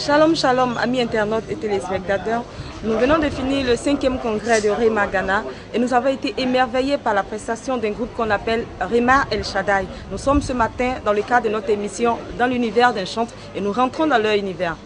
Shalom, shalom, amis internautes et téléspectateurs. Nous venons de finir le 5e congrès de Rema Ghana et nous avons été émerveillés par la prestation d'un groupe qu'on appelle Rema El Shaddai. Nous sommes ce matin dans le cadre de notre émission Dans l'univers d'un chantre et nous rentrons dans leur univers.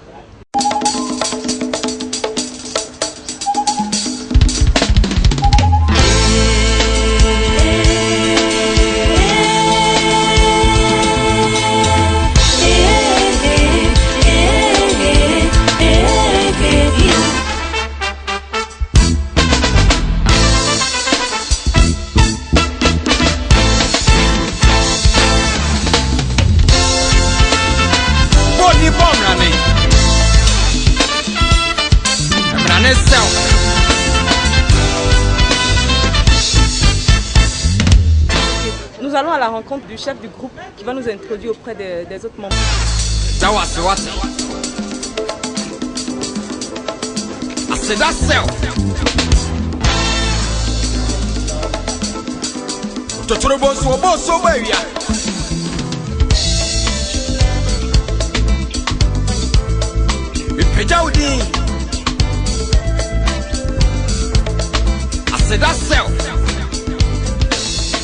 Nous allons à la rencontre du chef du groupe qui va nous introduire auprès des autres membres.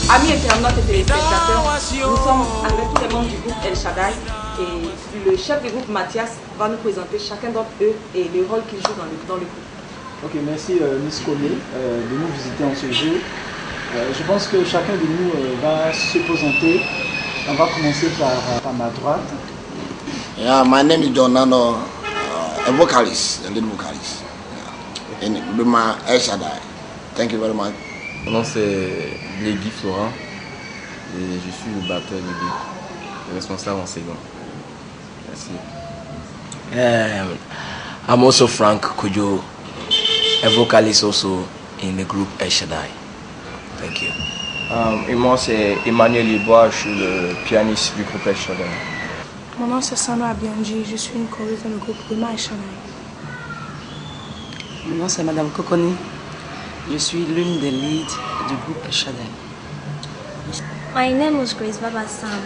Amis internautes et téléspectateurs, nous sommes avec tous les membres du groupe El Shaddai et le chef du groupe Mathias va nous présenter chacun d'entre eux et le rôle qu'ils jouent dans le groupe. Ok, merci Miss Kone de nous visiter en ce jour. Je pense que chacun de nous va se présenter. On va commencer par ma droite. Yeah, my name is Donano, a vocalist, a lead vocalist. Yeah. In Rema El Shaddai. Thank you very much. Mon nom c'est Guy Florent et je suis le batteur du groupe, le responsable en second. Merci. I'm also Frank Kojo, a vocalist also in the group El Shaddai. Thank you. Et moi c'est Emmanuel Libois, je suis le pianiste du groupe El Shaddai. Mon nom c'est Sandra Bianji, je suis une choriste dans le groupe Rema El Shaddai. Mon nom c'est Madame Kokoni. Je suis l'une des leads du groupe El Shaddai. My name is Grace Baba Sam.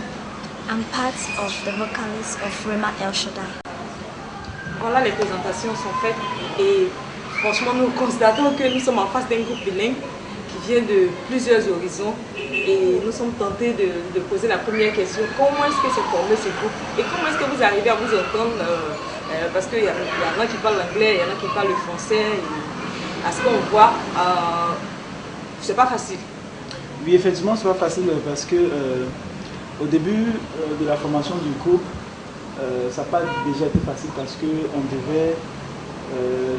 I'm part of the vocalist of Rema El Shaddai. Voilà, les présentations sont faites et franchement nous constatons que nous sommes en face d'un groupe bilingue qui vient de plusieurs horizons et nous sommes tentés de poser la première question. Comment est-ce que s'est formé ce groupe et comment est-ce que vous arrivez à vous entendre parce qu'il y en a qui parlent l'anglais, il y en a qui parlent le français. À ce qu'on voit, c'est pas facile. Oui, effectivement, c'est pas facile parce que au début de la formation du groupe, ça n'a pas déjà été facile parce qu'on devait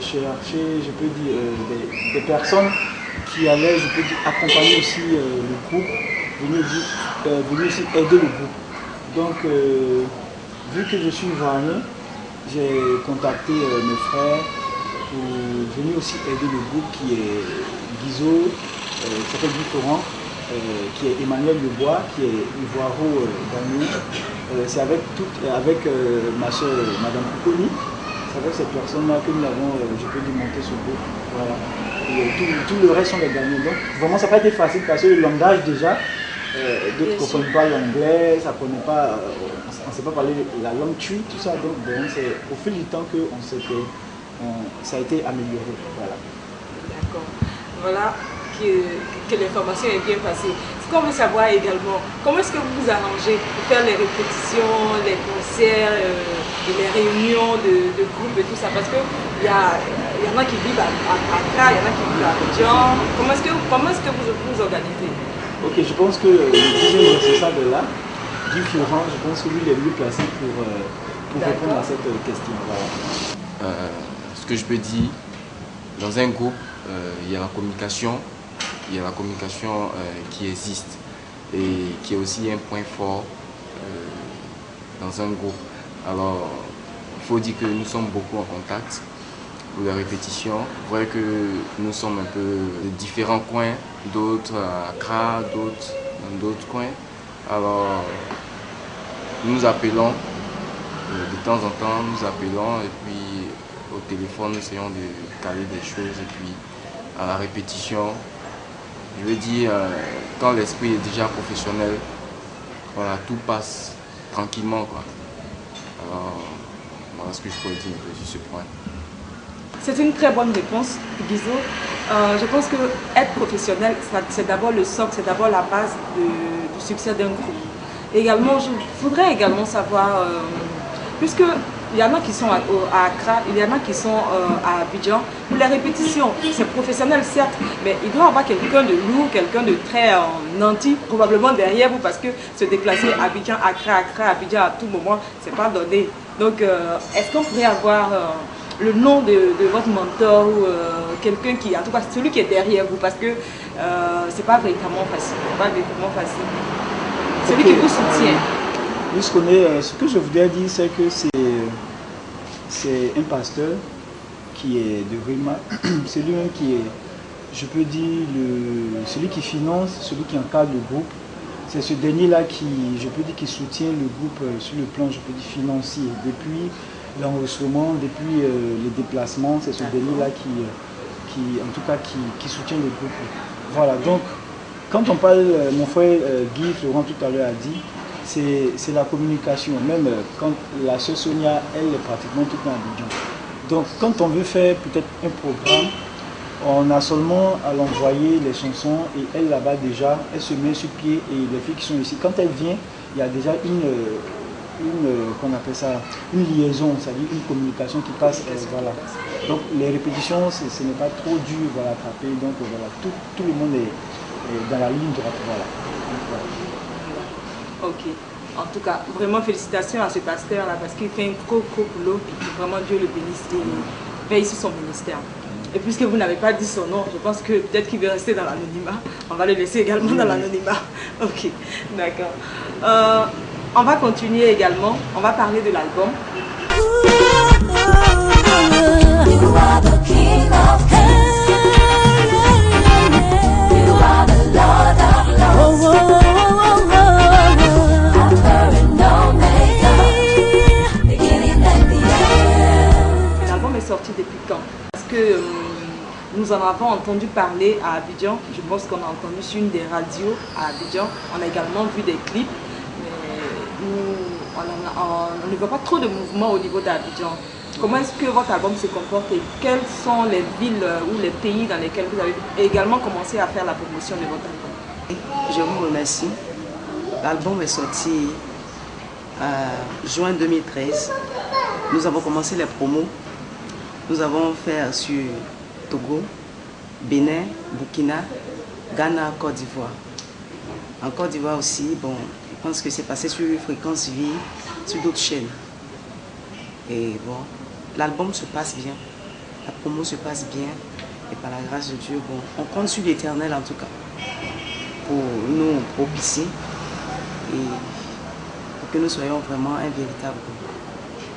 chercher, je peux dire, des personnes qui allaient, je peux dire, accompagner aussi le groupe, venir aussi aider le groupe. Donc, vu que je suis ivoirien, j'ai contacté mes frères pour venir aussi aider le groupe qui est Guizo, qui s'appelle Guy Florent, qui est Emmanuel Lebois, qui est ivoiro-ghanéen. C'est avec ma soeur Madame Koukoni, c'est avec ces personnes-là que nous avons, je peux dire, monté ce groupe. Voilà. Et tout le reste sont les Ghanéens. Donc vraiment ça n'a pas été facile parce que le langage déjà, d'autres ne comprennent pas l'anglais, on ne sait pas parler la langue tue, tout ça. Donc bon, c'est au fil du temps que ça a été amélioré. Voilà. D'accord. Voilà que l'information est bien passée. Ce qu'on veut savoir également, comment est-ce que vous vous arrangez pour faire les répétitions, les concerts, et les réunions de groupe et tout ça? Parce qu'il y en a qui vivent à Accra, il y en a qui vivent à Abidjan. Comment est-ce que vous vous organisez? Ok, je pense que le deuxième responsable là, Guy Florent, je pense que lui il est mieux placé pour répondre à cette question. Voilà. Ce que je peux dire, dans un groupe, il y a la communication, qui existe et qui est aussi un point fort dans un groupe. Alors, il faut dire que nous sommes beaucoup en contact pour la répétition. Vous voyez que nous sommes un peu de différents coins, d'autres à Accra, d'autres dans d'autres coins. Alors, nous appelons de temps en temps, et puis au téléphone, nous essayons de caler des choses et puis à la répétition, je veux dire, quand l'esprit est déjà professionnel, voilà, tout passe tranquillement, quoi. Alors, Voilà ce que je pourrais dire sur ce point. C'est une très bonne réponse, Guizo. Je pense que être professionnel, c'est d'abord le socle, c'est d'abord la base du succès d'un groupe. Également, je voudrais également savoir, puisque il y en a qui sont à Accra, il y en a qui sont à Abidjan, pour les répétitions, c'est professionnel certes, mais il doit y avoir quelqu'un de lourd, quelqu'un de très nanti, probablement derrière vous, parce que se déplacer Abidjan, Accra, Abidjan à tout moment, c'est pas donné. Donc, est-ce qu'on pourrait avoir le nom de votre mentor ou quelqu'un qui, en tout cas celui qui est derrière vous, parce que c'est pas véritablement facile, celui qui vous soutient. Ce que je voudrais dire, c'est que c'est un pasteur qui est de Rima, c'est lui-même qui est, je peux dire, celui qui finance, celui qui encadre le groupe. C'est ce dernier-là qui, je peux dire, qui soutient le groupe sur le plan, je peux dire, financier. Depuis l'enregistrement, depuis les déplacements, c'est ce dernier-là en tout cas, qui soutient le groupe. Voilà, donc, quand on parle, mon frère Guy Florent tout à l'heure a dit, c'est la communication. Même quand la sœur Sonia, elle est pratiquement toute dans Abidjan. Donc, quand on veut faire peut-être un programme, on a seulement à l'envoyer les chansons et elle là-bas déjà, elle se met sur pied et les filles qui sont ici, quand elle vient, il y a déjà qu'on appelle ça, une liaison, c'est-à-dire une communication qui passe, voilà. Donc les répétitions, ce n'est pas trop dur à attraper, donc voilà, tout le monde est dans la ligne droite, voilà. Donc, voilà. Ok. En tout cas, vraiment félicitations à ce pasteur-là parce qu'il fait un gros boulot et vraiment Dieu le bénisse et veille sur son ministère. Et puisque vous n'avez pas dit son nom, je pense que peut-être qu'il veut rester dans l'anonymat. On va le laisser également dans l'anonymat. Ok, d'accord. On va continuer également. On va parler de l'album. You are the king of kings. You are the Lord of lords. L'album est sorti depuis quand? Parce que nous en avons entendu parler à Abidjan. Je pense qu'on a entendu sur une des radios à Abidjan. On a également vu des clips. On ne voit pas trop de mouvement au niveau d'Abidjan. Comment est-ce que votre album se comporte et quelles sont les villes ou les pays dans lesquels vous avez également commencé à faire la promotion de votre album? Je vous remercie. L'album est sorti en juin 2013. Nous avons commencé les promos. Nous avons fait sur Togo, Bénin, Burkina, Ghana, Côte d'Ivoire. En Côte d'Ivoire aussi, bon, je pense que c'est passé sur Fréquence Vie, sur d'autres chaînes. Et bon, l'album se passe bien, la promo se passe bien, et par la grâce de Dieu, bon, on compte sur l'Éternel en tout cas, pour nous propicier, et pour que nous soyons vraiment un véritable groupe.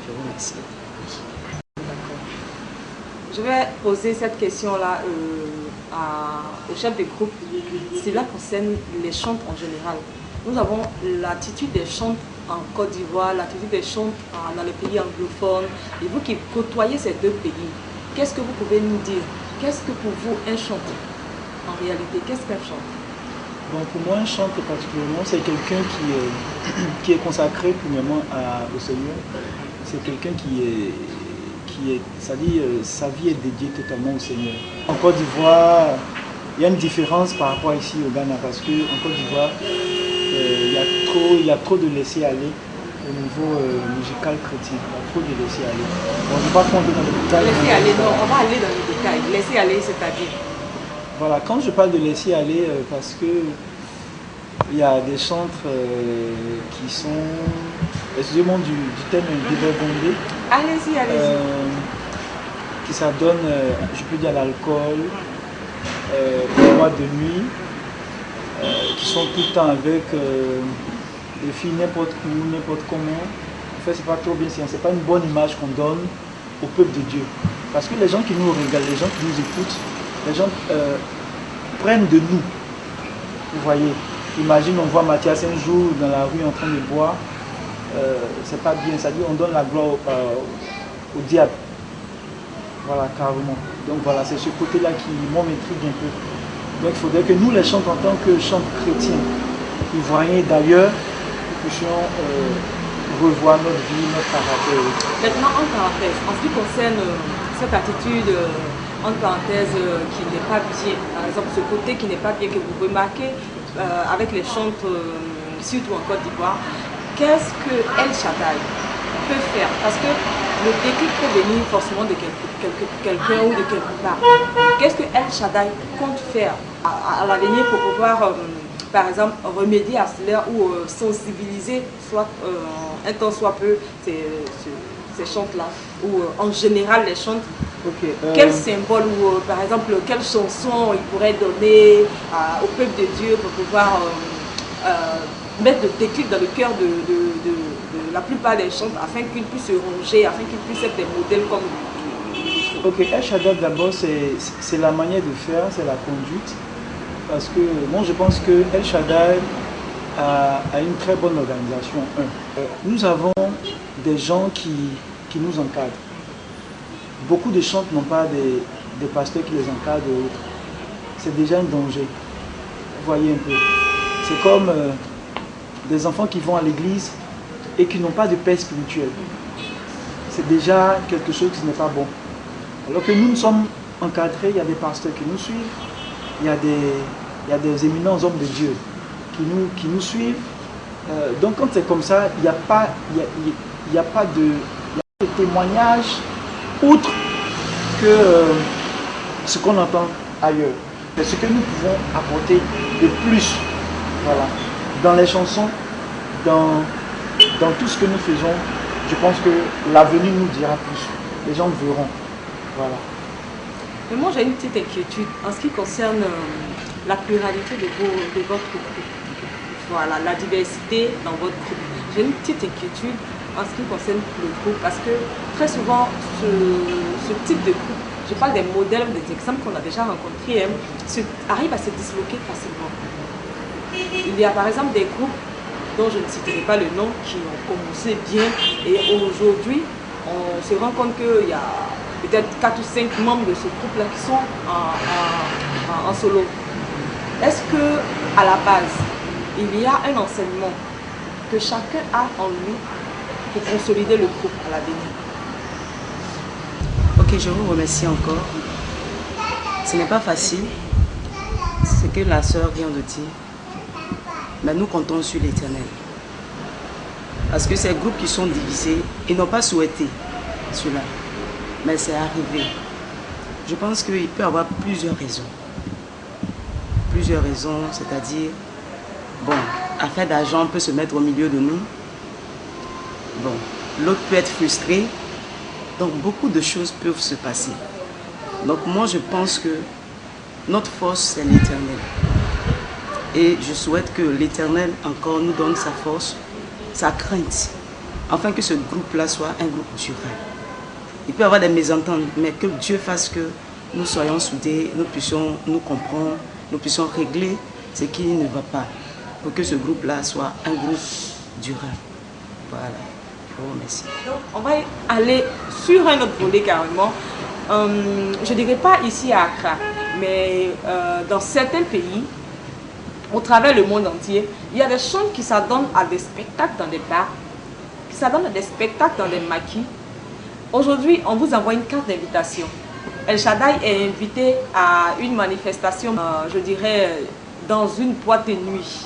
Je vous remercie. Je vais poser cette question-là au chef de groupe. Cela concerne les chants en général. Nous avons l'attitude des chants en Côte d'Ivoire, l'attitude des chants dans les pays anglophones. Et vous qui côtoyez ces deux pays, qu'est-ce que vous pouvez nous dire? Qu'est-ce que pour vous un chant en réalité? Qu'est-ce qu'un chant? Bon, pour moi, un chant particulièrement, c'est quelqu'un qui est consacré premièrement au Seigneur. C'est quelqu'un c'est-à-dire sa vie est dédiée totalement au Seigneur. En Côte d'Ivoire, il y a une différence par rapport ici au Ghana parce qu'en Côte d'Ivoire, il y a trop de laisser-aller au niveau musical chrétien. Il y a trop de laisser-aller. Bon, je ne vais pas prendre dans le détail. Laisser-aller, non, on va aller dans les détails. Laisser-aller, c'est-à-dire? Voilà, quand je parle de laisser-aller, parce que il y a des chantres qui sont, excusez-moi du thème dévergondé. Allez-y, allez-y. Qui s'adonnent, je peux dire, à l'alcool, aux boîtes de nuit, qui sont tout le temps avec des filles n'importe où, n'importe comment. En fait, c'est pas trop bien, c'est pas une bonne image qu'on donne au peuple de Dieu. Parce que les gens qui nous regardent, les gens qui nous écoutent, les gens prennent de nous. Vous voyez, imagine on voit Mathias un jour dans la rue en train de boire, c'est pas bien, ça dit on donne la gloire au diable. Voilà, carrément. Donc voilà, c'est ce côté-là qui m'intrigue un peu. Donc il faudrait que nous les chantons en tant que chants chrétiens, ivoiriens d'ailleurs, nous puissions revoir notre vie, notre caractère. Maintenant, en parenthèse, en ce qui concerne cette attitude, entre parenthèses, qui n'est pas bien, par exemple ce côté qui n'est pas bien, que vous remarquez avec les chantres, surtout en Côte d'Ivoire, qu'est-ce que El Shaddai peut faire? Parce que le déclic peut venir forcément de quelqu'un ou de quelque part. Qu'est-ce que El Shaddai compte faire à l'avenir pour pouvoir, par exemple, remédier à cela ou sensibiliser soit un temps soit peu ces chantes-là, ou en général les chantes? Quel symbole ou par exemple quelle chanson il pourrait donner au peuple de Dieu pour pouvoir mettre le déclic dans le cœur de la plupart des chantes afin qu'ils puissent se ranger, afin qu'ils puissent être des modèles comme lui? Ok, El Shaddai d'abord c'est la manière de faire, c'est la conduite. Parce que moi je pense que El Shaddai a une très bonne organisation. Nous avons des gens qui nous encadrent. Beaucoup de chantres n'ont pas des pasteurs qui les encadrent. C'est déjà un danger. Vous voyez un peu. C'est comme des enfants qui vont à l'église et qui n'ont pas de paix spirituelle. C'est déjà quelque chose qui n'est pas bon. Alors que nous sommes encadrés, il y a des pasteurs qui nous suivent, il y a des éminents hommes de Dieu qui nous suivent. Donc quand c'est comme ça, il n'y a pas de témoignage outre que ce qu'on entend ailleurs. C'est ce que nous pouvons apporter de plus, voilà, dans les chansons, dans tout ce que nous faisons. Je pense que l'avenir nous dira plus. Les gens verront. Voilà. Mais moi j'ai une petite inquiétude en ce qui concerne la pluralité de votre groupe. Voilà, la diversité dans votre groupe. J'ai une petite inquiétude en ce qui concerne le groupe parce que très souvent ce type de groupe, je parle des modèles, des exemples qu'on a déjà rencontrés, arrive à se disloquer facilement. Il y a par exemple des groupes dont je ne citerai pas le nom qui ont commencé bien et aujourd'hui on se rend compte qu'il y a peut-être 4 ou 5 membres de ce groupe-là qui sont en solo. Est-ce que à la base, il y a un enseignement que chacun a en lui pour consolider le groupe à l'avenir? Ok, je vous remercie encore. Ce n'est pas facile, ce que la sœur vient de dire, mais nous comptons sur l'Éternel. Parce que ces groupes qui sont divisés, ils n'ont pas souhaité cela, mais c'est arrivé. Je pense qu'il peut y avoir plusieurs raisons. Plusieurs raisons, c'est-à-dire, bon, affaire d'argent peut se mettre au milieu de nous. Bon, l'autre peut être frustré. Donc beaucoup de choses peuvent se passer. Donc moi je pense que notre force c'est l'Éternel. Et je souhaite que l'Éternel encore nous donne sa force, sa crainte, afin que ce groupe-là soit un groupe durable. Il peut y avoir des mésententes, mais que Dieu fasse que nous soyons soudés, nous puissions nous comprendre, nous puissions régler ce qui ne va pas, pour que ce groupe-là soit un groupe durable. Voilà. Je vous remercie. Donc, on va aller sur un autre volet carrément. Je ne dirais pas ici à Accra, mais dans certains pays, au travers le monde entier, il y a des chants qui s'adonnent à des spectacles dans des bars, qui s'adonnent à des spectacles dans des maquis. Aujourd'hui, on vous envoie une carte d'invitation. El Shaddai est invité à une manifestation, je dirais, dans une boîte de nuit.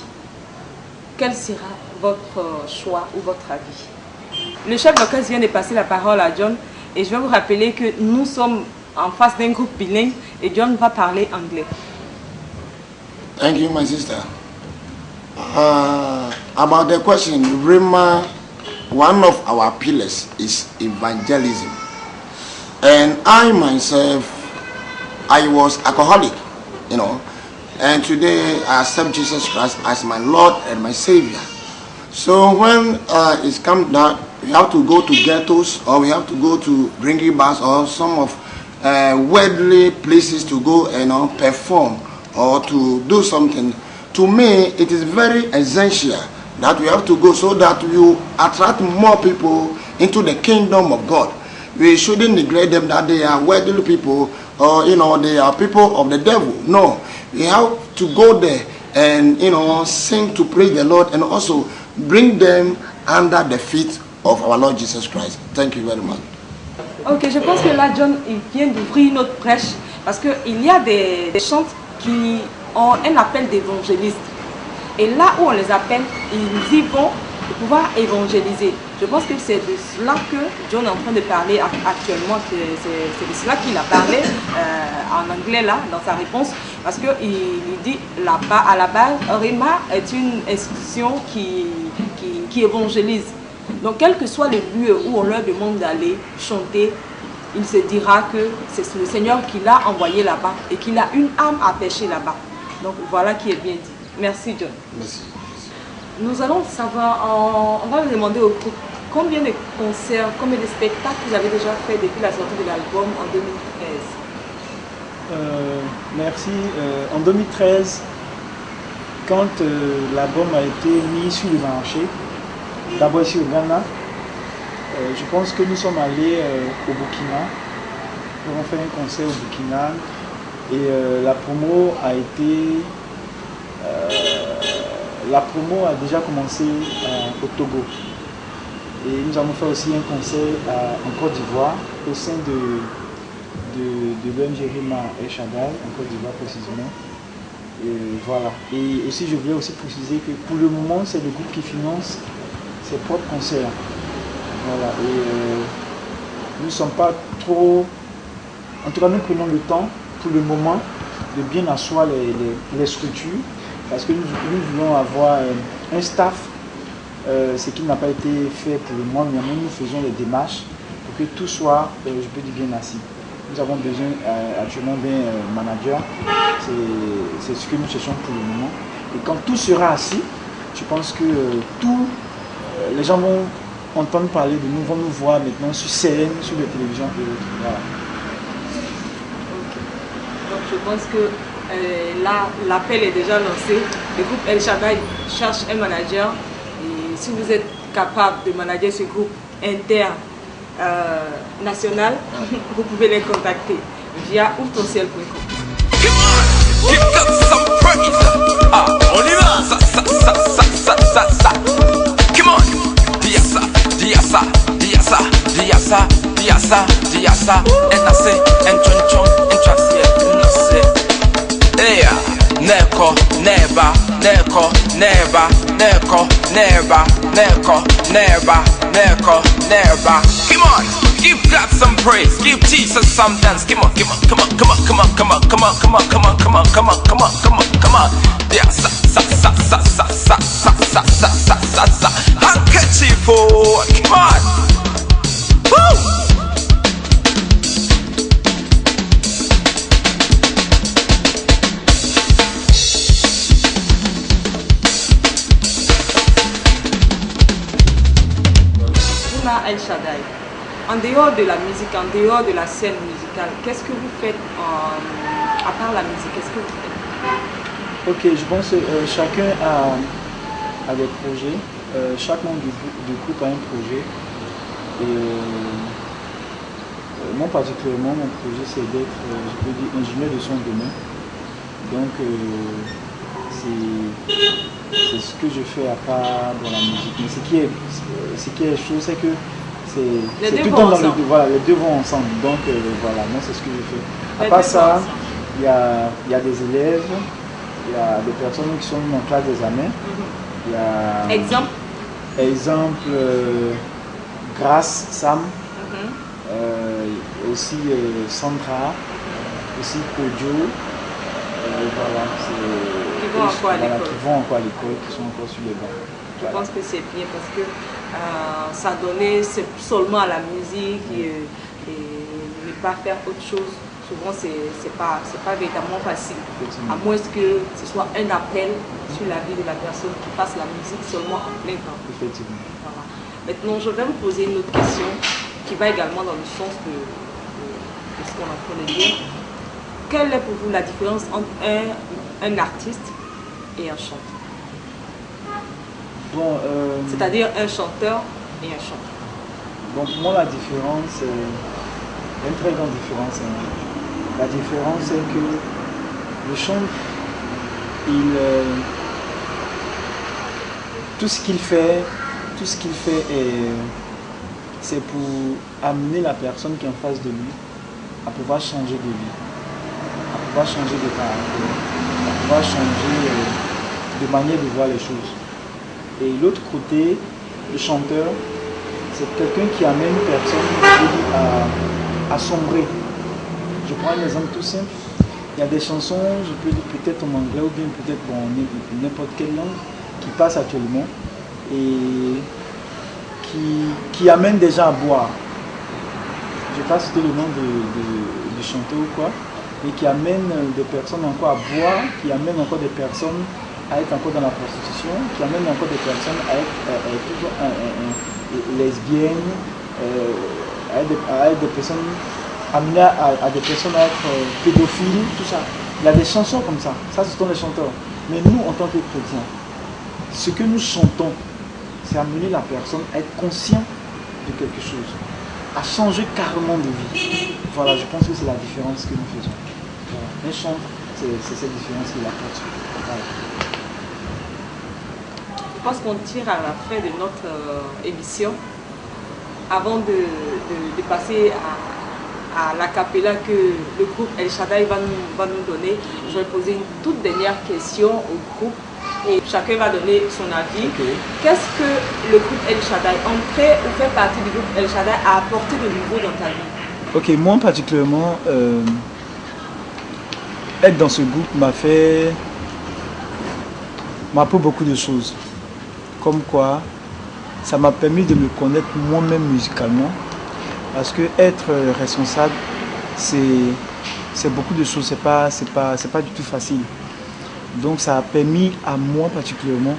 Quel sera votre choix ou votre avis? Le chef d'orchestre vient de passer la parole à John et je vais vous rappeler que nous sommes en face d'un groupe bilingue et John va parler anglais. Thank you, my sister. About the question, Rema, one of our pillars is evangelism. And I myself, I was alcoholic, you know, and today I accept Jesus Christ as my Lord and my Savior. So when it's come down, we have to go to ghettos or we have to go to drinking bars or some of worldly places to go and perform or to do something. To me, it is very essential that we have to go so that we attract more people into the kingdom of God. We shouldn't neglect them that they are worldly people or they are people of the devil. No, we have to go there and sing to praise the Lord and also bring them under the feet of our Lord Jesus Christ. Thank you very much. Ok, je pense que là, John, il vient d'ouvrir notre prêche parce qu'il y a des chants qui ont un appel d'évangéliste. Et là où on les appelle, ils y vont pour pouvoir évangéliser. Je pense que c'est de cela que John est en train de parler actuellement. C'est de cela qu'il a parlé en anglais là, dans sa réponse. Parce qu'il dit là-bas, à la base, Rema est une institution qui évangélise. Donc quel que soit le lieu où on leur demande d'aller chanter, il se dira que c'est le Seigneur qui l'a envoyé là-bas et qu'il a une âme à pêcher là-bas. Donc voilà qui est bien dit. Merci John. Merci. Nous allons savoir, on va vous demander au groupe combien de concerts, combien de spectacles vous avez déjà fait depuis la sortie de l'album en 2013. Merci. En 2013, quand l'album a été mis sur le marché, d'abord ici au Ghana, je pense que nous sommes allés au Burkina. Nous avons fait un concert au Burkina et la promo a été... la promo a déjà commencé au Togo. Et nous avons fait aussi un concert en Côte d'Ivoire au sein de l'ONG Rema El Shaddai, en Côte d'Ivoire précisément. Et voilà. Et aussi, je voulais aussi préciser que pour le moment, c'est le groupe qui finance ses propres concerts. Voilà. Et nous ne sommes pas trop... En tout cas, nous prenons le temps, pour le moment, de bien asseoir les structures. Parce que nous voulons avoir un staff, ce qui n'a pas été fait pour le moment, mais nous faisons les démarches pour que tout soit, je peux dire, bien assis. Nous avons besoin actuellement d'un manager, c'est ce que nous cherchons pour le moment. Et quand tout sera assis, je pense que les gens vont entendre parler de nous, vont nous voir maintenant sur scène, sur la télévision et autres. Voilà. Okay. Donc je pense que là, l'appel est déjà lancé. Le groupe El Shaddai cherche un manager. Et si vous êtes capable de manager ce groupe international, vous pouvez les contacter via ouvretonciel.com. On y va! Come on! Diasa, enase, enchonchon, enchasie, enase. Yeah, neko, neba, neko, neba, neko, neba, neko, neba, neko, neba. Come on, give God some praise, give Jesus some dance. Come on, come on, come on, come on, come on, come on, come on, come on, come on, come on, come on, come on, come on, come on. Yeah, sa, handkerchief, oh, come on. Woo! El Shaddai, en dehors de la musique, en dehors de la scène musicale, qu'est-ce que vous faites à part la musique? Qu'est-ce que vous faites? Ok, je pense que chacun a des projets, chaque membre du groupe a un projet. Et moi particulièrement, mon projet c'est d'être, je peux dire, ingénieur de son domaine. Donc c'est ce que je fais à part dans la musique. Mais ce qui est chaud, c'est que c'est tout le temps dans le deux. Voilà, les deux vont ensemble. Donc voilà, moi c'est ce que je fais. À part ça, il y a des élèves, il y a des personnes qui sont en classe d'examen. Il y a exemple Grace, Sam, aussi Sandra, aussi Kojo. Voilà, qui vont encore à l'école, qui sont encore sur les bancs. Je pense que c'est bien parce que ça donnait seulement à la musique et ne pas faire autre chose. Souvent, c'est pas véritablement facile. À moins que ce soit un appel sur la vie de la personne qui fasse la musique seulement en plein temps. Effectivement. Voilà. Maintenant, je vais vous poser une autre question qui va également dans le sens de ce qu'on est en train de dire. Quelle est pour vous la différence entre un artiste et un chanteur? Bon, c'est-à-dire un chanteur et un chanteur. Donc pour moi la différence, une très grande différence. La différence c'est que le chanteur, tout ce qu'il fait, tout ce qu'il fait, c'est pour amener la personne qui est en face de lui à pouvoir changer de vie, à pouvoir changer de caractère, à pouvoir changer de manière de voir les choses. Et l'autre côté, le chanteur, c'est quelqu'un qui amène une personne à sombrer. Je prends un exemple tout simple. Il y a des chansons, je peux dire peut-être en anglais ou bien peut-être n'importe quelle langue, qui passent actuellement et qui amènent des gens à boire. Je ne vais pas citer le nom du chanteur ou quoi, mais qui amènent des personnes encore à boire, qui amènent encore des personnes à être encore dans la prostitution, qui amènent encore des personnes à être toujours lesbiennes, à être des personnes amenées à des personnes à être pédophiles, tout ça. Il y a des chansons comme ça, ça ce sont les chanteurs. Mais nous, en tant que chrétiens, ce que nous chantons, c'est amener la personne à être conscient de quelque chose, à changer carrément de vie. Voilà, je pense que c'est la différence que nous faisons. Voilà. Un chant, c'est cette différence qu'il apporte. Voilà. Je pense qu'on tire à la fin de notre émission. Avant de passer à l'acapella que le groupe El Shaddai va nous donner, je vais poser une toute dernière question au groupe et chacun va donner son avis. Okay. Qu'est-ce que le groupe El Shaddai, entrer ou faire partie du groupe El Shaddai, a apporté de nouveau dans ta vie? Ok, moi particulièrement, être dans ce groupe m'a appris beaucoup de choses. Comme quoi, ça m'a permis de me connaître moi-même musicalement. Parce que être responsable, c'est beaucoup de choses, c'est pas du tout facile. Donc ça a permis à moi particulièrement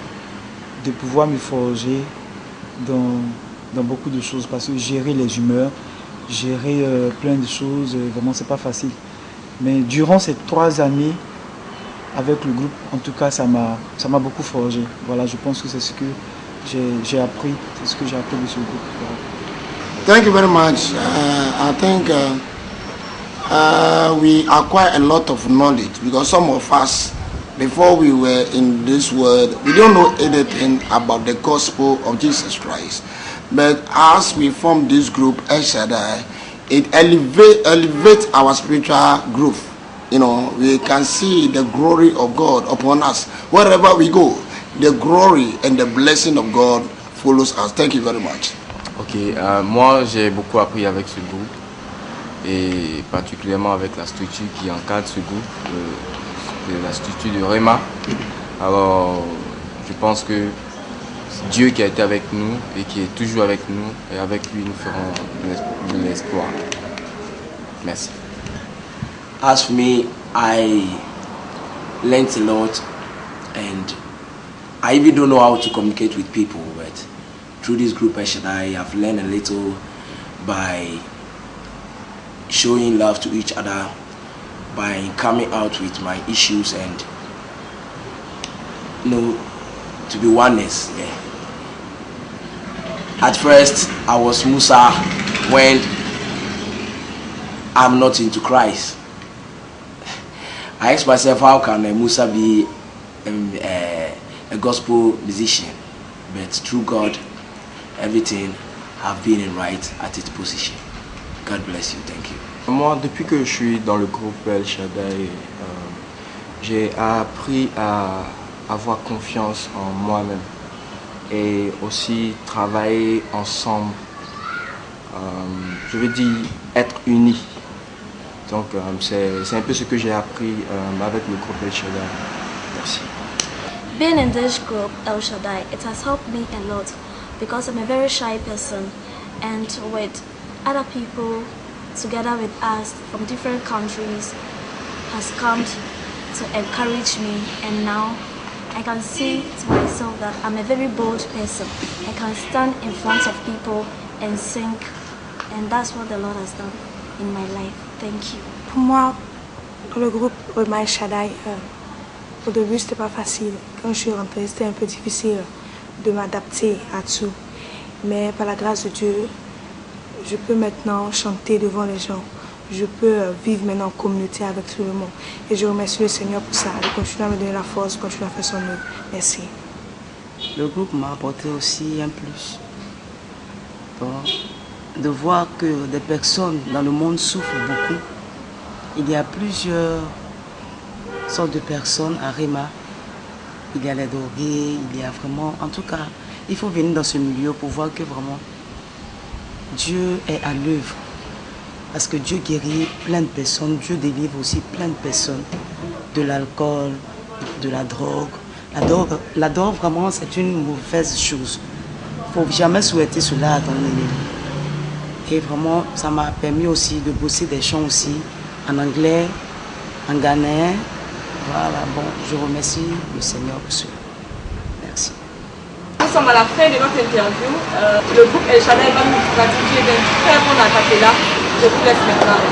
de pouvoir me forger dans beaucoup de choses. Parce que gérer les humeurs, gérer plein de choses, vraiment c'est pas facile. Mais durant ces 3 années avec le groupe, en tout cas ça m'a beaucoup forgé. Voilà, je pense que c'est ce que j'ai appris, c'est ce que j'ai appris de ce groupe. Voilà. Thank you very much. I think we acquire a lot of knowledge because some of us, before we were in this world, we don't know anything about the gospel of Jesus Christ. But as we form this group, El Shaddai, it elevates our spiritual growth. You know, we can see the glory of God upon us. Wherever we go, the glory and the blessing of God follows us. Thank you very much. Ok, moi j'ai beaucoup appris avec ce groupe et particulièrement avec la structure qui encadre ce groupe, la structure de Rema. Alors je pense que c'est Dieu qui a été avec nous et qui est toujours avec nous et avec lui nous ferons de l'espoir. Merci. As for me, I learned a lot and I even don't know how to communicate with people, but through this group El Shaddai, I've learned a little by showing love to each other, by coming out with my issues and to be oneness. Yeah. At first, I was Musa when I'm not into Christ. I asked myself, how can Musa be a gospel musician? But through God, everything have been in right at its position. God bless you. Thank you. Moi, depuis que je suis dans le groupe El Shaddai, j'ai appris à avoir confiance en moi-même et aussi travailler ensemble. Je veux dire être unis. Donc c'est un peu ce que j'ai appris avec le groupe El Shaddai. Merci. Being in this group El Shaddai, it has helped me a lot because I'm a very shy person, and with other people together with us from different countries has come to encourage me, and now I can see to myself that I'm a very bold person. I can stand in front of people and sing, and that's what the Lord has done in my life. Thank you. Pour moi, dans le groupe El Shaddai, au début c'était pas facile. Quand je suis rentrée, c'était un peu difficile de m'adapter à tout. Mais par la grâce de Dieu, je peux maintenant chanter devant les gens. Je peux vivre maintenant en communauté avec tout le monde. Et je remercie le Seigneur pour ça. De continuer à me donner la force, continuer à faire son œuvre. Merci. le groupe m'a apporté aussi un plus. Donc, de voir que des personnes dans le monde souffrent beaucoup. Il y a plusieurs sortes de personnes à Rema. Il y a les drogués, il y a vraiment... En tout cas, il faut venir dans ce milieu pour voir que vraiment Dieu est à l'œuvre. Parce que Dieu guérit plein de personnes, Dieu délivre aussi plein de personnes de l'alcool, de la drogue. La drogue vraiment, c'est une mauvaise chose. Il ne faut jamais souhaiter cela à ton ennemi. Et vraiment, ça m'a permis aussi de bosser des chants aussi en anglais, en ghanéen. Voilà, bon, je remercie le Seigneur pour cela. Merci. Nous sommes à la fin de notre interview. Le groupe El Shaddai va nous pratiquer d'un très bon acapella. Je vous laisse maintenant.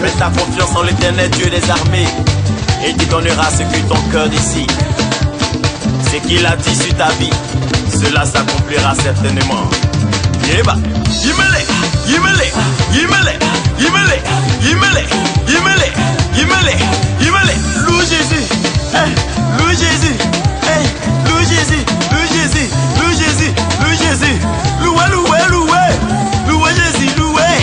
Mets ta confiance en l'Éternel, Dieu des armées, et tu donneras ce que ton cœur décide. Ce qu'il a dit sur ta vie, cela s'accomplira certainement. Yeba, yimele, yimele, yimele, yimele, yimele, yimele, yimele, yimele. Loue Jésus, loue Jésus, loue Jésus, loue Jésus, loue Jésus, loue Jésus. Louez, louez, louez, louez Jésus, louez.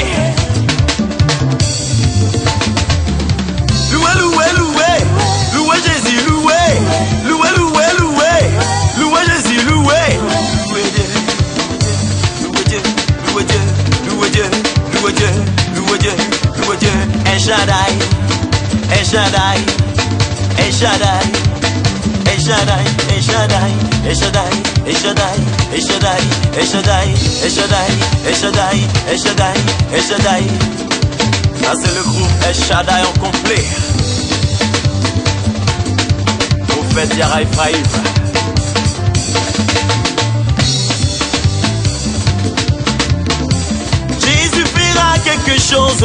Louez, louez, louez, louez Jésus, louez, louez, louez, louez, louez Jésus, louez. Louez Dieu, louez Dieu, louez Dieu, louez Dieu, louez Dieu, louez Dieu, louez Dieu. El Shaddai, El Shaddai, El Shaddai, El Shaddai, El Shaddai, El Shaddai, El Shaddai, El Shaddai, El Shaddai, El Shaddai, El Shaddai, El Shaddai, El Shaddai. Ça c'est le groupe El Shaddai en complet. Prophète Yara Ephraïm. Jésus fera quelque chose.